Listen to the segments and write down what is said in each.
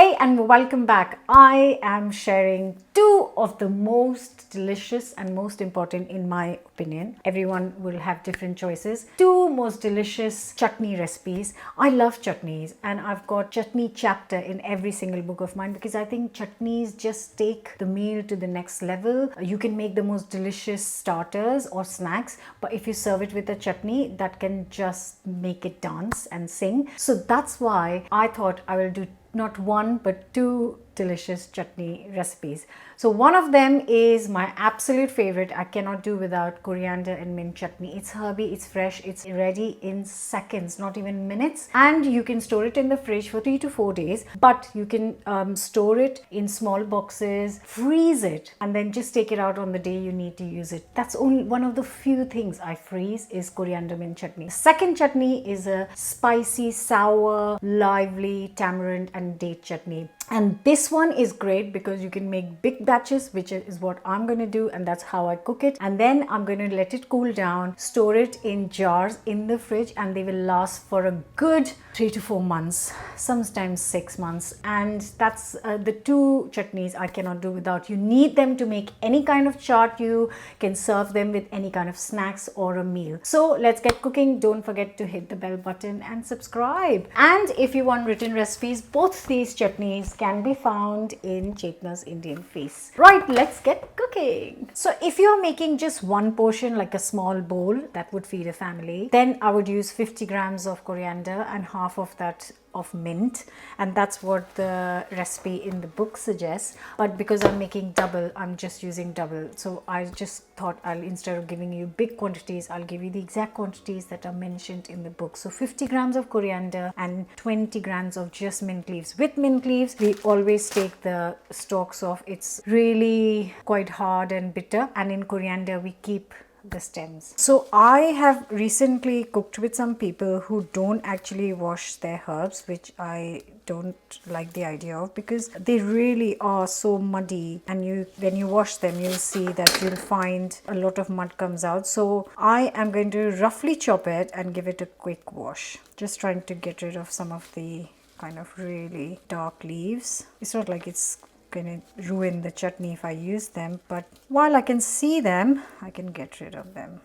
Hey and welcome back. I am sharing two of the most delicious and most important, in my opinion. Everyone will have different choices. Two most delicious chutney recipes. I love chutneys and I've got chutney chapter in every single book of mine because I think chutneys just take the meal to the next level. You can make the most delicious starters or snacks, but if you serve it with a chutney, that can just make it dance and sing. So that's why I thought I will do not one but two delicious chutney recipes. So one of them is my absolute favorite. I cannot do without coriander and mint chutney. It's herby, it's fresh, it's ready in seconds, not even minutes, and you can store it in the fridge for 3 to 4 days. But you can store it in small boxes, freeze it, and then just take it out on the day you need to use it. That's only one of the few things I freeze is coriander mint chutney. The second chutney is a spicy, sour, lively tamarind and date chutney. And this one is great because you can make big batches, which is what I'm going to do, and that's how I cook it. And then I'm going to let it cool down, store it in jars in the fridge, and they will last for a good 3 to 4 months, sometimes 6 months. And that's the two chutneys I cannot do without. You need them to make any kind of chaat. You can serve them with any kind of snacks or a meal. So let's get cooking. Don't forget to hit the bell button and subscribe. And if you want written recipes, both these chutneys can be found in Chetna's Indian Feast. Right, let's get cooking. So if you're making just one portion, like a small bowl that would feed a family, then I would use 50 grams of coriander and half of that of mint, and that's what the recipe in the book suggests. But because I'm making double, I'm just using double. So I just thought instead of giving you big quantities, I'll give you the exact quantities that are mentioned in the book. So 50 grams of coriander and 20 grams of just mint leaves. With mint leaves, we always take the stalks off. It's really quite hard and bitter, and in coriander we keep the stems. So I have recently cooked with some people who don't actually wash their herbs, which I don't like the idea of because they really are so muddy, and when you wash them you'll see that you'll find a lot of mud comes out. So I am going to roughly chop it and give it a quick wash, just trying to get rid of some of the kind of really dark leaves. It's not like it's going to ruin the chutney if I use them, but while I can see them, I can get rid of them.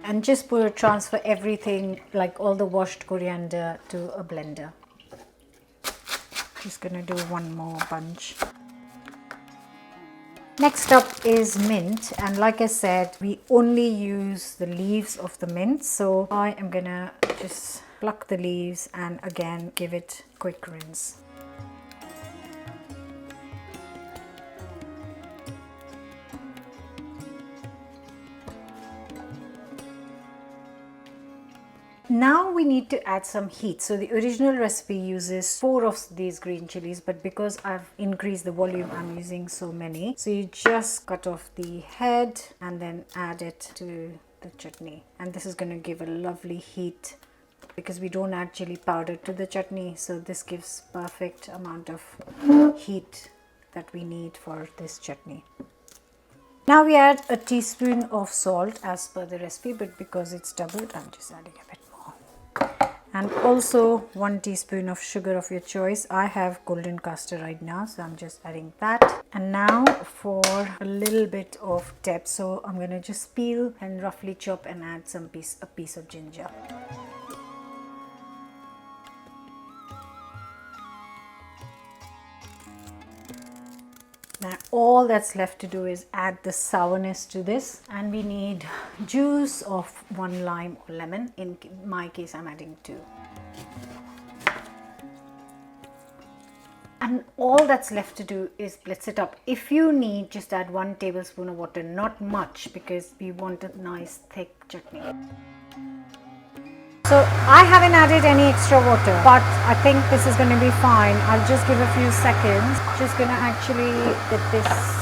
And just transfer everything, like all the washed coriander, to a blender. Just gonna do one more bunch. Next up is mint, and like I said, we only use the leaves of the mint, so I am gonna just pluck the leaves and again give it a quick rinse. Now we need to add some heat. So the original recipe uses 4 of these green chilies, but because I've increased the volume, I'm using so many. So you just cut off the head and then add it to the chutney. And this is going to give a lovely heat because we don't add chili powder to the chutney. So this gives perfect amount of heat that we need for this chutney. Now we add a teaspoon of salt as per the recipe, but because it's doubled, I'm just adding a bit more. And also 1 teaspoon of sugar of your choice. I have golden castor right now, so I'm just adding that. And now for a little bit of depth, so I'm going to just peel and roughly chop and add a piece of ginger. Now all that's left to do is add the sourness to this, and we need juice of 1 lime or lemon. In my case, I'm adding 2. And all that's left to do is blitz it up. If you need, just add 1 tablespoon of water, not much, because we want a nice thick chutney. So I haven't added any extra water, but I think this is going to be fine. I'll just give a few seconds. Just going to actually get this.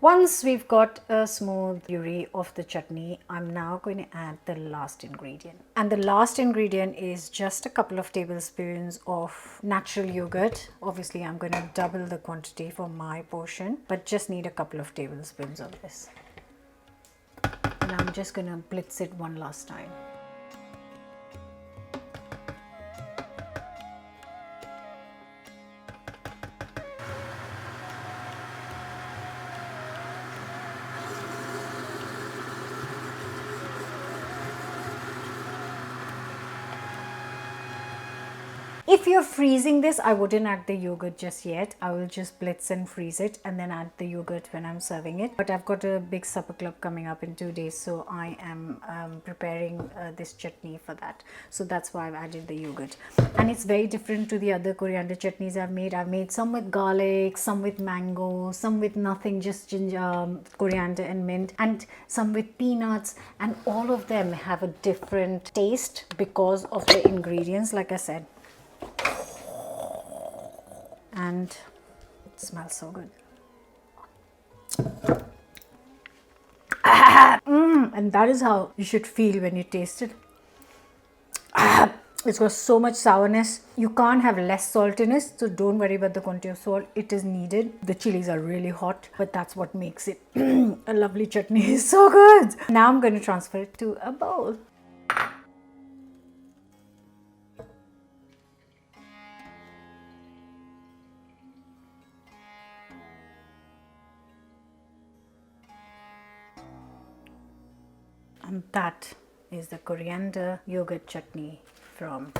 Once we've got a smooth puree of the chutney, I'm now going to add the last ingredient. And the last ingredient is just a couple of tablespoons of natural yogurt. Obviously, I'm going to double the quantity for my portion, but just need a couple of tablespoons of this. And I'm just going to blitz it one last time. If you're freezing this, I wouldn't add the yogurt just yet. I will just blitz and freeze it and then add the yogurt when I'm serving it. But I've got a big supper club coming up in 2 days, so I am preparing this chutney for that. So that's why I've added the yogurt. And it's very different to the other coriander chutneys I've made. I've made some with garlic, some with mango, some with nothing, just ginger, coriander and mint, and some with peanuts. And all of them have a different taste because of the ingredients, like I said. And it smells so good. And that is how you should feel when you taste it. It's got so much sourness. You can't have less saltiness, so don't worry about the quantity of salt. It is needed. The chilies are really hot, but that's what makes it a lovely chutney. It's so good. Now I'm going to transfer it to a bowl. And that is the coriander yogurt chutney from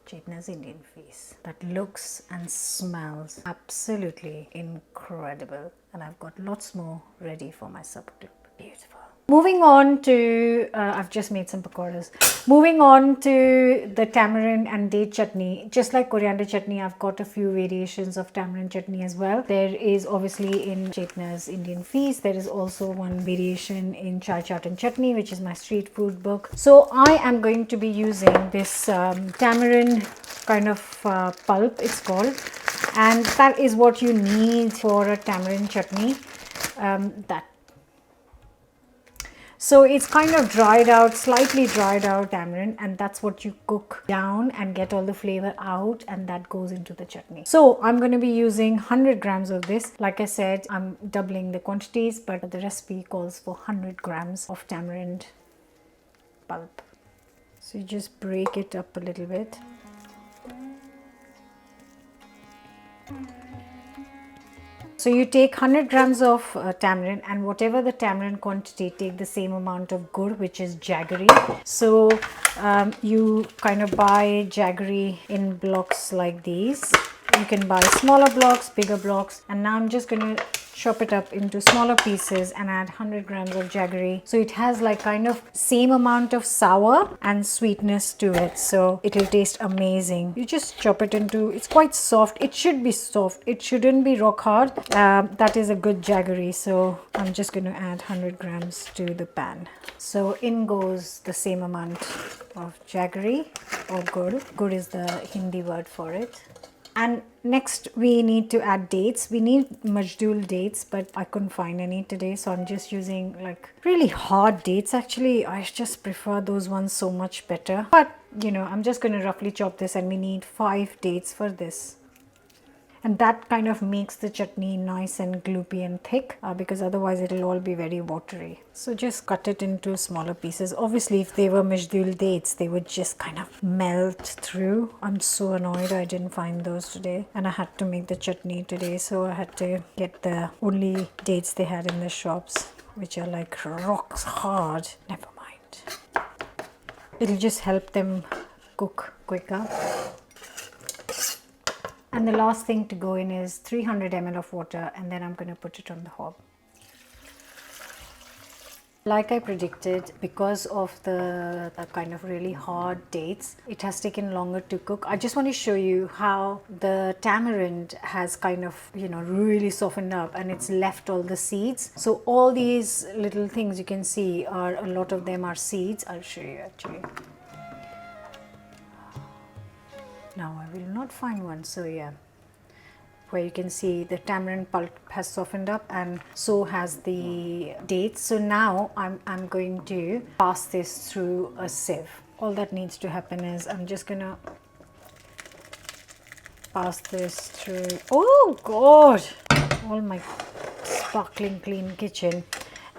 Chetna's Indian Feast. That looks and smells absolutely incredible. And I've got lots more ready for my supper tip. Beautiful. Moving on to, I've just made some pakoras. Moving on to the tamarind and date chutney. Just like coriander chutney, I've got a few variations of tamarind chutney as well. There is obviously in Chetna's Indian Feast, there is also one variation in Tamarind Chutney, which is my street food book. So I am going to be using this tamarind kind of pulp, it's called. And that is what you need for a tamarind chutney. So it's kind of dried out, slightly dried out tamarind, and that's what you cook down and get all the flavor out, and that goes into the chutney. So I'm going to be using 100 grams of this. Like I said, I'm doubling the quantities, but the recipe calls for 100 grams of tamarind pulp. So you just break it up a little bit. So you take 100 grams of tamarind, and whatever the tamarind quantity, take the same amount of gur, which is jaggery. So you kind of buy jaggery in blocks like these. You can buy smaller blocks, bigger blocks. And now I'm just going to chop it up into smaller pieces and add 100 grams of jaggery. So it has like kind of same amount of sour and sweetness to it. So it'll taste amazing. You just chop it into, it's quite soft. It should be soft. It shouldn't be rock hard. That is a good jaggery. So I'm just going to add 100 grams to the pan. So in goes the same amount of jaggery or gur. Gur is the Hindi word for it. And next we need to add dates. We need majdool dates, but I couldn't find any today, so I'm just using like really hard dates. Actually, I just prefer those ones so much better. But you know, I'm just going to roughly chop this, and we need 5 dates for this. And that kind of makes the chutney nice and gloopy and thick, because otherwise it'll all be very watery. So just cut it into smaller pieces. Obviously, if they were majdool dates, they would just kind of melt through. I'm so annoyed I didn't find those today, and I had to make the chutney today, so I had to get the only dates they had in the shops, which are like rocks hard. Never mind. It'll just help them cook quicker. And the last thing to go in is 300 ml of water, and then I'm going to put it on the hob. Like I predicted, because of the kind of really hard dates, it has taken longer to cook. I just want to show you how the tamarind has kind of, you know, really softened up, and it's left all the seeds. So all these little things you can see are, a lot of them are seeds. I'll show you actually. Now I will not find one, so yeah, where you can see the tamarind pulp has softened up, and so has the dates. So now I'm going to pass this through a sieve. All that needs to happen is I'm just gonna pass this through. Oh God, all my sparkling clean kitchen.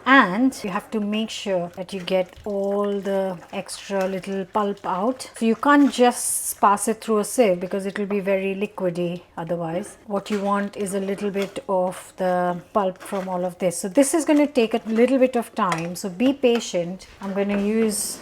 And you have to make sure that you get all the extra little pulp out. So you can't just pass it through a sieve because it will be very liquidy otherwise. What you want is a little bit of the pulp from all of this. So this is going to take a little bit of time, so be patient. I'm going to use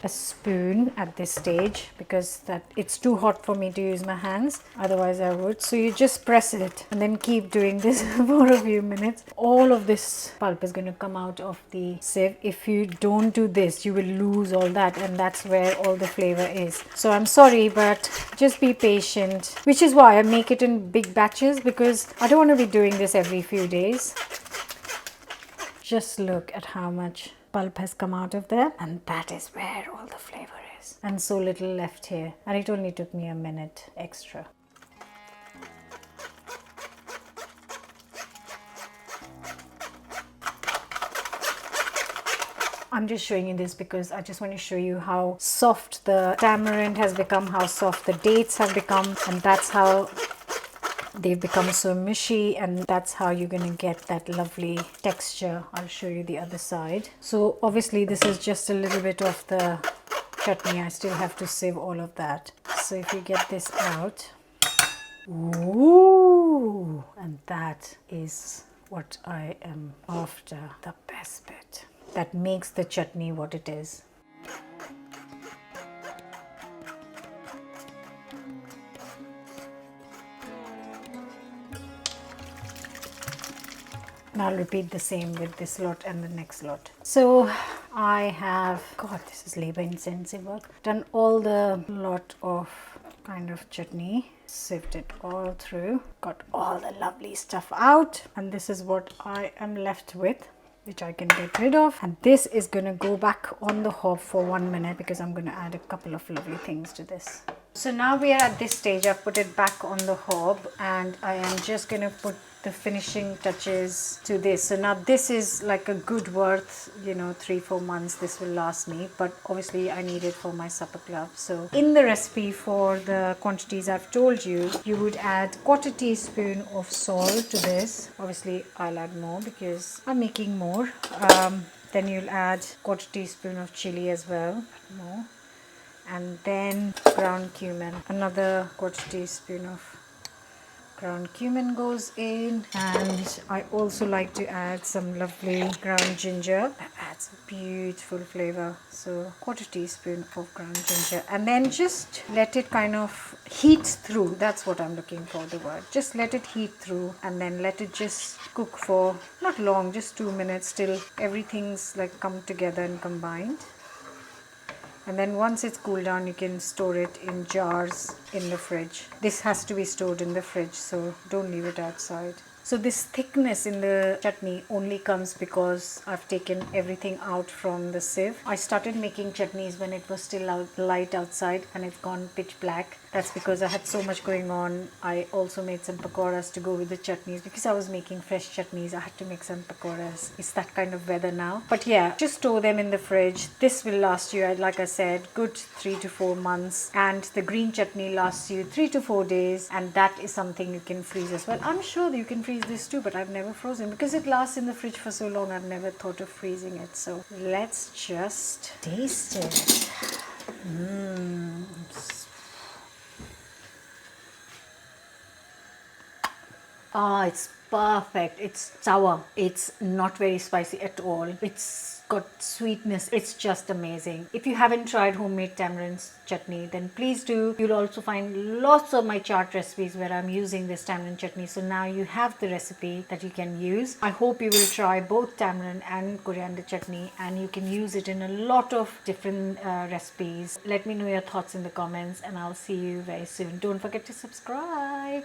a spoon at this stage because that it's too hot for me to use my hands, otherwise I would. So you just press it and then keep doing this for a few minutes. All of this pulp is going to come out of the sieve. If you don't do this, you will lose all that, and that's where all the flavor is. So I'm sorry, but just be patient, which is why I make it in big batches, because I don't want to be doing this every few days. Just look at how much pulp has come out of there, and that is where all the flavor is, and so little left here, and it only took me a minute extra. I'm just showing you this because I just want to show you how soft the tamarind has become, how soft the dates have become, and that's how they've become so mushy, and that's how you're going to get that lovely texture. I'll show you the other side. So obviously this is just a little bit of the chutney. I still have to sieve all of that. So if you get this out, ooh, and that is what I am after, the best bit that makes the chutney what it is. And I'll repeat the same with this lot and the next lot. So I have, God, this is labor intensive work, done all the lot of kind of chutney, sieved it all through, got all the lovely stuff out, and this is what I am left with, which I can get rid of. And this is going to go back on the hob for 1 minute because I'm going to add a couple of lovely things to this. So now we are at this stage. I've put it back on the hob, and I am just going to put the finishing touches to this. So now this is like a good worth, 3-4 months this will last me, but obviously I need it for my supper club. So in the recipe for the quantities I've told you, you would add 1/4 teaspoon of salt to this. Obviously I'll add more because I'm making more. Then you'll add 1/4 teaspoon of chili as well, more, and then ground cumin, another 1/4 teaspoon of ground cumin goes in, and I also like to add some lovely ground ginger. That adds a beautiful flavor. So 1/4 teaspoon of ground ginger, and then just let it kind of heat through. That's what I'm looking for, the word. Just let it heat through, and then let it just cook for not long, just 2 minutes till everything's like come together and combined. And then once it's cooled down, you can store it in jars in the fridge. This has to be stored in the fridge, so don't leave it outside. So this thickness in the chutney only comes because I've taken everything out from the sieve. I started making chutneys when it was still light outside, and it's gone pitch black. That's because I had so much going on. I also made some pakoras to go with the chutneys because I was making fresh chutneys. I had to make some pakoras. It's that kind of weather now. But yeah, just store them in the fridge. This will last you, like I said, good 3 to 4 months. And the green chutney lasts you 3 to 4 days. And that is something you can freeze as well. I'm sure that you can freeze this too, but I've never frozen because it lasts in the fridge for so long. I've never thought of freezing it. So let's just taste it. Ah, it's perfect. It's sour. It's not very spicy at all. It's got sweetness. It's just amazing. If you haven't tried homemade tamarind chutney, then please do. You'll also find lots of my chart recipes where I'm using this tamarind chutney. So now you have the recipe that you can use. I hope you will try both tamarind and coriander chutney, and you can use it in a lot of different recipes. Let me know your thoughts in the comments, and I'll see you very soon. Don't forget to subscribe.